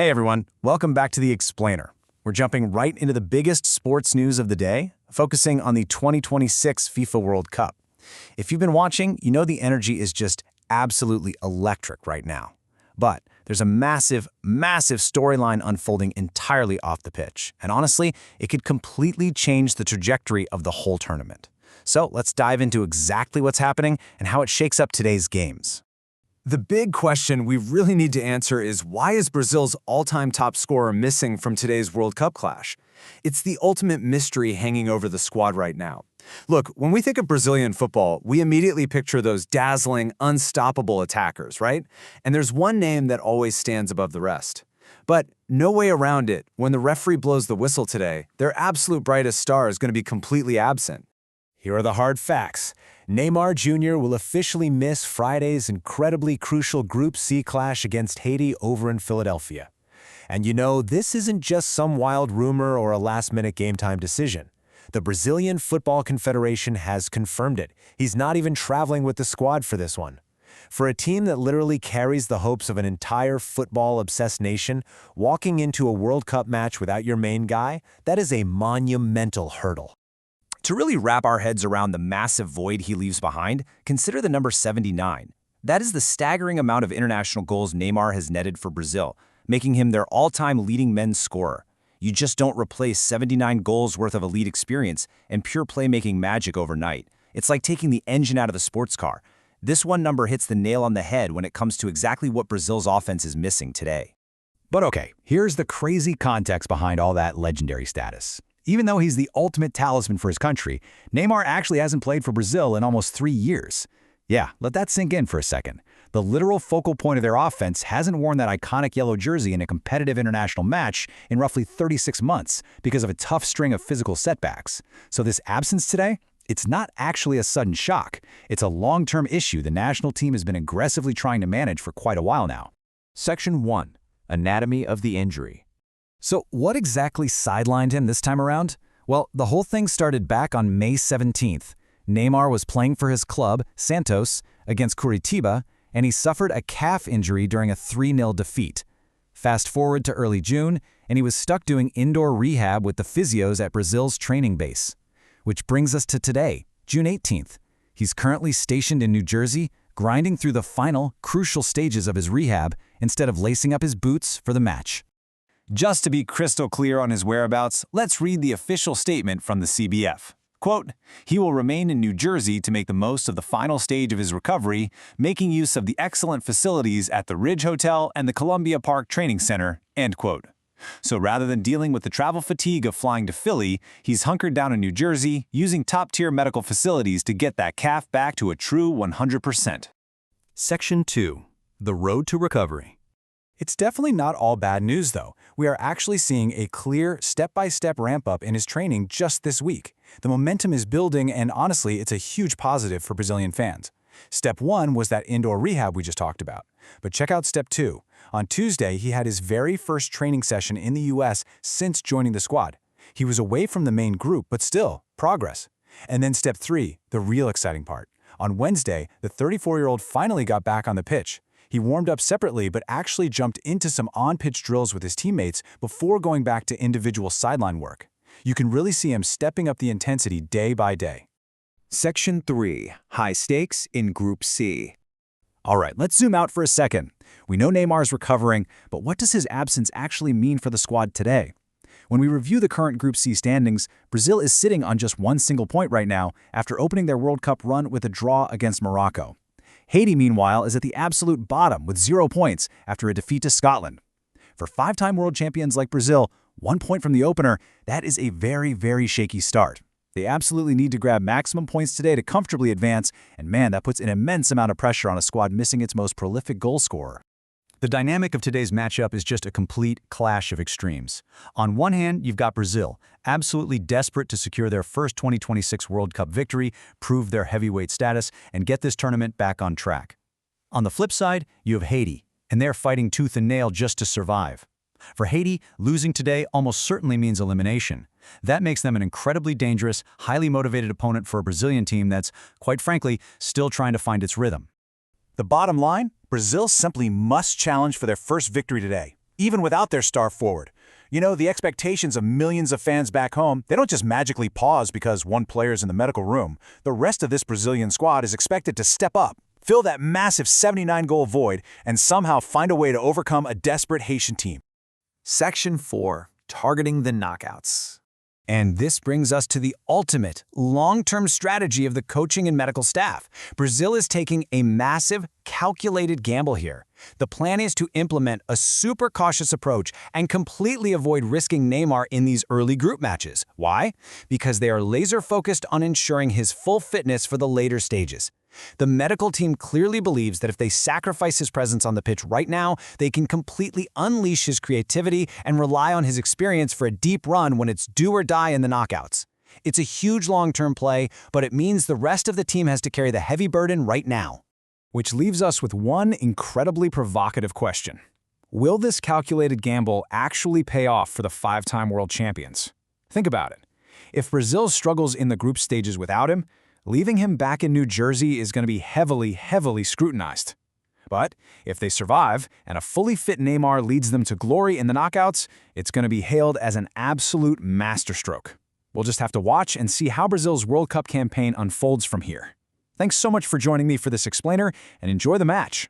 Hey everyone, welcome back to The Explainer. We're jumping right into the biggest sports news of the day, focusing on the 2026 FIFA World Cup. If you've been watching, you know the energy is just absolutely electric right now. But there's a massive storyline unfolding entirely off the pitch, and honestly, it could completely change the trajectory of the whole tournament. So let's dive into exactly what's happening and how it shakes up today's games. The big question we really need to answer is, why is Brazil's all-time top scorer missing from today's World Cup clash? It's the ultimate mystery hanging over the squad right now. Look, when we think of Brazilian football, we immediately picture those dazzling, unstoppable attackers, right? And there's one name that always stands above the rest. But no way around it, when the referee blows the whistle today, their absolute brightest star is going to be completely absent. Here are the hard facts. Neymar Jr. will officially miss Friday's incredibly crucial Group C clash against Haiti over in Philadelphia. And you know, this isn't just some wild rumor or a last-minute game-time decision. The Brazilian Football Confederation has confirmed it. He's not even traveling with the squad for this one. For a team that literally carries the hopes of an entire football-obsessed nation, walking into a World Cup match without your main guy, that is a monumental hurdle. To really wrap our heads around the massive void he leaves behind, consider the number 79. That is the staggering amount of international goals Neymar has netted for Brazil, making him their all-time leading men's scorer. You just don't replace 79 goals worth of elite experience and pure playmaking magic overnight. It's like taking the engine out of the sports car. This one number hits the nail on the head when it comes to exactly what Brazil's offense is missing today. But okay, here's the crazy context behind all that legendary status. Even though he's the ultimate talisman for his country, Neymar actually hasn't played for Brazil in almost 3 years. Yeah, let that sink in for a second. The literal focal point of their offense hasn't worn that iconic yellow jersey in a competitive international match in roughly 36 months because of a tough string of physical setbacks. So this absence today, it's not actually a sudden shock. It's a long-term issue the national team has been aggressively trying to manage for quite a while now. Section 1. Anatomy of the injury. So what exactly sidelined him this time around? Well, the whole thing started back on May 17th. Neymar was playing for his club, Santos, against Curitiba, and he suffered a calf injury during a 3-0 defeat. Fast forward to early June, and he was stuck doing indoor rehab with the physios at Brazil's training base. Which brings us to today, June 18th. He's currently stationed in New Jersey, grinding through the final, crucial stages of his rehab instead of lacing up his boots for the match. Just to be crystal clear on his whereabouts, let's read the official statement from the CBF. Quote, "He will remain in New Jersey to make the most of the final stage of his recovery, making use of the excellent facilities at the Ridge Hotel and the Columbia Park Training Center," end quote. So rather than dealing with the travel fatigue of flying to Philly, he's hunkered down in New Jersey, using top-tier medical facilities to get that calf back to a true 100%. Section 2. The road to recovery. It's definitely not all bad news, though. We are actually seeing a clear, step-by-step ramp-up in his training just this week. The momentum is building, and honestly, it's a huge positive for Brazilian fans. Step 1 was that indoor rehab we just talked about. But check out Step 2. On Tuesday, he had his very first training session in the US since joining the squad. He was away from the main group, but still, progress. And then Step 3, the real exciting part. On Wednesday, the 34-year-old finally got back on the pitch. He warmed up separately but actually jumped into some on-pitch drills with his teammates before going back to individual sideline work. You can really see him stepping up the intensity day by day. Section 3. High stakes in Group C. All right, let's zoom out for a second. We know Neymar's recovering, but what does his absence actually mean for the squad today? When we review the current Group C standings, Brazil is sitting on just one single point right now after opening their World Cup run with a draw against Morocco. Haiti, meanwhile, is at the absolute bottom with 0 points after a defeat to Scotland. For 5-time world champions like Brazil, 1 point from the opener, that is a very shaky start. They absolutely need to grab maximum points today to comfortably advance, and man, that puts an immense amount of pressure on a squad missing its most prolific goal scorer. The dynamic of today's matchup is just a complete clash of extremes. On one hand, you've got Brazil, absolutely desperate to secure their first 2026 World Cup victory, prove their heavyweight status, and get this tournament back on track. On the flip side, you have Haiti, and they're fighting tooth and nail just to survive. For Haiti, losing today almost certainly means elimination. That makes them an incredibly dangerous, highly motivated opponent for a Brazilian team that's, quite frankly, still trying to find its rhythm. The bottom line? Brazil simply must challenge for their first victory today. even without their star forward. You know, the expectations of millions of fans back home, they don't just magically pause because one player's in the medical room. The rest of this Brazilian squad is expected to step up, fill that massive 79-goal void, and somehow find a way to overcome a desperate Haitian team. Section 4. Targeting the knockouts. And this brings us to the ultimate, long-term strategy of the coaching and medical staff. Brazil is taking a massive, calculated gamble here. The plan is to implement a super cautious approach and completely avoid risking Neymar in these early group matches. Why? Because they are laser-focused on ensuring his full fitness for the later stages. The medical team clearly believes that if they sacrifice his presence on the pitch right now, they can completely unleash his creativity and rely on his experience for a deep run when it's do or die in the knockouts. It's a huge long-term play, but it means the rest of the team has to carry the heavy burden right now. Which leaves us with one incredibly provocative question. Will this calculated gamble actually pay off for the five-time world champions? Think about it. If Brazil struggles in the group stages without him, leaving him back in New Jersey is going to be heavily scrutinized. But if they survive and a fully fit Neymar leads them to glory in the knockouts, it's going to be hailed as an absolute masterstroke. We'll just have to watch and see how Brazil's World Cup campaign unfolds from here. Thanks so much for joining me for this explainer, and enjoy the match.